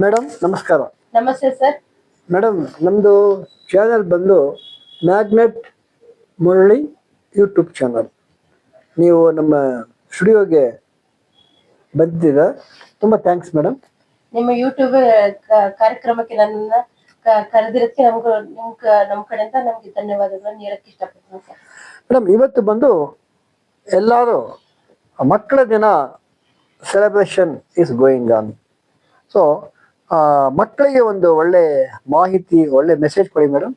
Madam ನಮಸ್ಕಾರ. ನಮಸ್ತೆ sir. Madam ನಮ್ಮದು ಚಾನಲ್ ಬಂದು ಮ್ಯಾಗ್ನೆಟ್ ಮುರಳಿ ಯೂಟ್ಯೂಬ್ ಚಾನಲ್. ನೀವು ನಮ್ಮ ಸ್ಟುಡಿಯೋಗೆ ಬಂದಿದ್ದೀರಾ, ತುಂಬ ಥ್ಯಾಂಕ್ಸ್ ಮೇಡಮ್. ನಿಮ್ಮ ಯೂಟ್ಯೂಬ್ ಕಾರ್ಯಕ್ರಮಕ್ಕೆ ನನ್ನ ಕರೆದಿರೋದಕ್ಕೆ ನಮ್ಮ ಕಡೆಯಿಂದ ನಮಗೆ ಧನ್ಯವಾದಗಳನ್ನು ಹೇಳಕ್ಕೆ ಇಷ್ಟಪಡ್ತೀನಿ ಸರ್. ಮೇಡಮ್ ಇವತ್ತು ಬಂದು ಎಲ್ಲರೂ ಮಕ್ಕಳ ದಿನ celebration is going on. So ಮಕ್ಕಳಿಗೆ ಒಂದು ಒಳ್ಳೆ ಮಾಹಿತಿ, ಒಳ್ಳೆ ಮೆಸೇಜ್ ಕೊಡಿ ಮೇಡಮ್.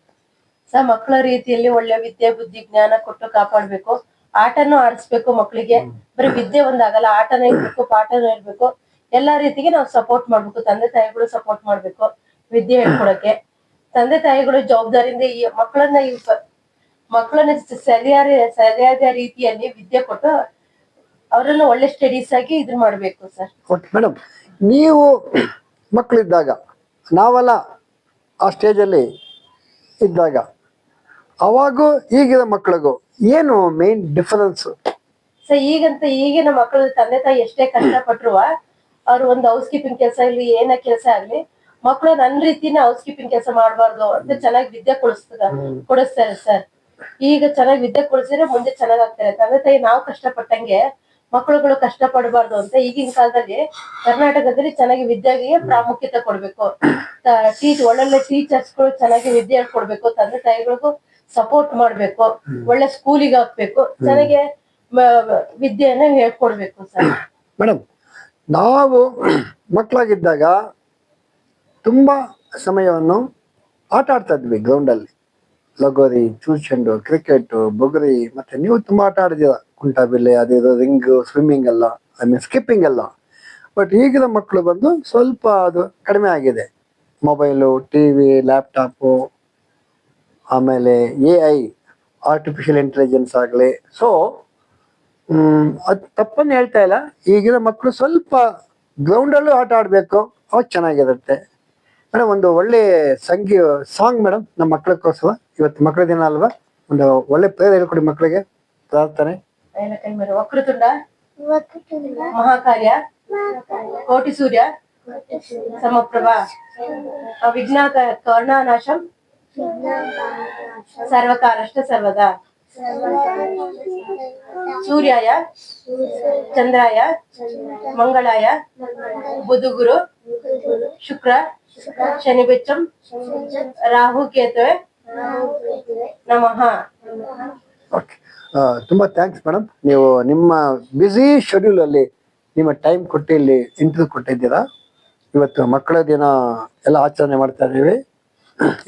ಸರ್, ಮಕ್ಕಳ ರೀತಿಯಲ್ಲಿ ಒಳ್ಳೆ ವಿದ್ಯೆ ಬುದ್ಧಿ ಜ್ಞಾನ ಕೊಟ್ಟು ಕಾಪಾಡ್ಬೇಕು. ಆಟನೂ ಆಡಿಸ್ಬೇಕು ಮಕ್ಕಳಿಗೆ. ಬರೀ ವಿದ್ಯೆ ಒಂದಾಗಲ್ಲ, ಆಟನೂ ಇರ್ಬೇಕು, ಪಾಠನೂ ಇರ್ಬೇಕು. ಎಲ್ಲಾ ರೀತಿಗೆ ನಾವು ಸಪೋರ್ಟ್ ಮಾಡ್ಬೇಕು. ತಂದೆ ತಾಯಿಗಳು ಸಪೋರ್ಟ್ ಮಾಡ್ಬೇಕು ವಿದ್ಯೆ ಹೇಳ್ಕೊಡಕ್ಕೆ. ತಂದೆ ತಾಯಿಗಳು ಜವಾಬ್ದಾರಿಯಿಂದ ಈ ಮಕ್ಕಳನ್ನ ಸರಿಯಾದ ರೀತಿಯಲ್ಲಿ ವಿದ್ಯೆ ಕೊಟ್ಟು ಅವರನ್ನು ಒಳ್ಳೆ ಸ್ಟಡೀಸ್ ಆಗಿ ಇದನ್ನ ಮಾಡ್ಬೇಕು ಸರ್. ಓಕೆ ಮೇಡಮ್, ನೀವು ಮಕ್ಕಳಿದ್ದಾಗ, ನಾವೆಲ್ಲ ಆ ಸ್ಟೇಜಲ್ಲಿ ಇದ್ದಾಗ, ಅವಾಗೂ ಈಗಿನ ಮಕ್ಕಳಿಗೂ ಏನು ಮೇನ್ ಡಿಫರೆನ್ಸ್? ಸರ್, ಈಗಿನ ಮಕ್ಕಳು ತಂದೆ ತಾಯಿ ಎಷ್ಟೇ ಕಷ್ಟಪಟ್ರು ಅವ್ರು ಒಂದು ಹೌಸ್ ಕೀಪಿಂಗ್ ಕೆಲಸ ಇಲ್ಲಿ ಏನೇ ಕೆಲಸ ಆಗ್ಲಿ, ಮಕ್ಕಳು ನನ್ನ ರೀತಿನ ಹೌಸ್ ಕೀಪಿಂಗ್ ಕೆಲಸ ಮಾಡಬಾರ್ದು ಅಂತ ಚೆನ್ನಾಗಿ ವಿದ್ಯೆ ಕೊಡಿಸ್ತಾರೆ ಸರ್. ಈಗ ಚೆನ್ನಾಗಿ ವಿದ್ಯೆ ಕೊಡಿಸಿದ್ರೆ ಮುಂದೆ ಚೆನ್ನಾಗಾಗ್ತಾರೆ. ತಂದೆ ತಾಯಿ ನಾವು ಕಷ್ಟಪಟ್ಟಂಗೆ ಮಕ್ಕಳುಗಳು ಕಷ್ಟ ಪಡಬಾರ್ದು ಅಂತ ಈಗಿನ ಕಾಲದಲ್ಲಿ ಕರ್ನಾಟಕದಲ್ಲಿ ಚೆನ್ನಾಗಿ ವಿದ್ಯೆಗೆ ಪ್ರಾಮುಖ್ಯತೆ ಕೊಡ್ಬೇಕು. ಒಳ್ಳೊಳ್ಳೆ ಟೀಚರ್ಸ್ಗಳು ಚೆನ್ನಾಗಿ ವಿದ್ಯೆ ಹೇಳ್ಕೊಡ್ಬೇಕು. ತಂದೆ ತಾಯಿಗಳಿಗೂ ಸಪೋರ್ಟ್ ಮಾಡ್ಬೇಕು. ಒಳ್ಳೆ ಸ್ಕೂಲಿಗೆ ಹಾಕ್ಬೇಕು. ಚೆನ್ನಾಗಿ ವಿದ್ಯೆಯನ್ನ ಹೇಳ್ಕೊಡ್ಬೇಕು ಸರ್. ಮೇಡಮ್, ನಾವು ಮಕ್ಕಳಾಗಿದ್ದಾಗ ತುಂಬಾ ಸಮಯವನ್ನು ಆಟ ಆಡ್ತಾ ಇದ್ವಿ ಗ್ರೌಂಡಲ್ಲಿ. ಲಗೋರಿ, ಚೂಚೆಂಡು, ಕ್ರಿಕೆಟ್, ಬುಗುರಿ, ಮತ್ತೆ ನೀವು ತುಂಬಾ ಆಟ ಆಡಿದ್ದೀರ. ಕುಂಟಾಬಿಲ್ಲೆ, ಅದಿದು, ರಿಂಗ್, ಸ್ವಿಮ್ಮಿಂಗ್ ಎಲ್ಲ, ಐ ಮೀನ್ ಸ್ಕಿಪ್ಪಿಂಗ್ ಎಲ್ಲ. ಬಟ್ ಈಗಿನ ಮಕ್ಕಳು ಬಂದು ಸ್ವಲ್ಪ ಅದು ಕಡಿಮೆ ಆಗಿದೆ. ಮೊಬೈಲು, ಟಿ ವಿ, ಲ್ಯಾಪ್ಟಾಪು, ಆಮೇಲೆ AI, ಆರ್ಟಿಫಿಷಿಯಲ್ ಇಂಟೆಲಿಜೆನ್ಸ್ ಆಗಲಿ. ಸೊ ಅದು ತಪ್ಪನ್ನು ಹೇಳ್ತಾ ಇಲ್ಲ. ಈಗಿನ ಮಕ್ಕಳು ಸ್ವಲ್ಪ ಗ್ರೌಂಡಲ್ಲೂ ಆಟ ಆಡಬೇಕು, ಅವಾಗ ಚೆನ್ನಾಗಿರುತ್ತೆ. ಮೇಡಮ್, ಒಂದು ಒಳ್ಳೆ ಸಾಂಗ್ ಮೇಡಮ್ ನಮ್ಮ ಮಕ್ಕಳಿಗೋಸ್ಕರ. ಇವತ್ತು ಮಕ್ಕಳ ದಿನ ಅಲ್ವಾ, ಒಂದು ಒಳ್ಳೆ ಪ್ರೇಯರ್ ಹೇಳ್ಕೊಡಿ ಮಕ್ಕಳಿಗೆ, ಪ್ರಾರ್ಥನೆ. ವಕ್ರತುಂಡ ಮಹಾಕಾರ್ಯ ಕೋಟಿ ಸೂರ್ಯ ಸಮಪ್ರಭಾ ವಿಘ್ನ ಕರ್ಣನಾಶಂ ಸರ್ವಕಾರಷ್ಟ ಸರ್ವದಾ ಸೂರ್ಯಾಯ ಚಂದ್ರಾಯ ಮಂಗಳಾಯ ಬುಧಗುರು ಶುಕ್ರ ಶನಿ ಬೆಚ್ಚಂ ರಾಹು ಕೇತುವೆ ನಮಃ. ಓಕೆ, ತುಂಬ ಥ್ಯಾಂಕ್ಸ್ ಮೇಡಮ್. ನೀವು ನಿಮ್ಮ ಬ್ಯುಸಿ ಶೆಡ್ಯೂಲಲ್ಲಿ ನಿಮ್ಮ ಟೈಮ್ ಕೊಟ್ಟು ಇಲ್ಲಿ ಇಂಟರ್ವ್ಯೂ ಕೊಟ್ಟಿದ್ದೀರಾ. ಇವತ್ತು ಮಕ್ಕಳ ದಿನ ಎಲ್ಲ ಆಚರಣೆ ಮಾಡ್ತಾ ಇದ್ದೀವಿ.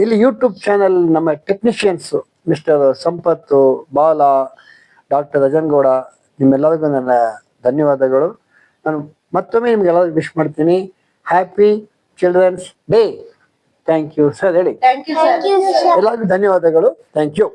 ಇಲ್ಲಿ ಯೂಟ್ಯೂಬ್ ಚಾನಲ್ ನಮ್ಮ ಟೆಕ್ನಿಷಿಯನ್ಸು ಮಿಸ್ಟರ್ ಸಂಪತ್ತು, ಬಾಲ, ಡಾಕ್ಟರ್ ರಜನ್ಗೌಡ, ನಿಮ್ಮೆಲ್ಲರಿಗೂ ನನ್ನ ಧನ್ಯವಾದಗಳು. ನಾನು ಮತ್ತೊಮ್ಮೆ ನಿಮ್ಗೆಲ್ಲರಿಗೂ ವಿಶ್ ಮಾಡ್ತೀನಿ. Happy children's day. Thank you sir. ಹೇಳಿ. Thank you sir. ಎಲ್ಲರಿಗೂ ಧನ್ಯವಾದಗಳು. Thank you.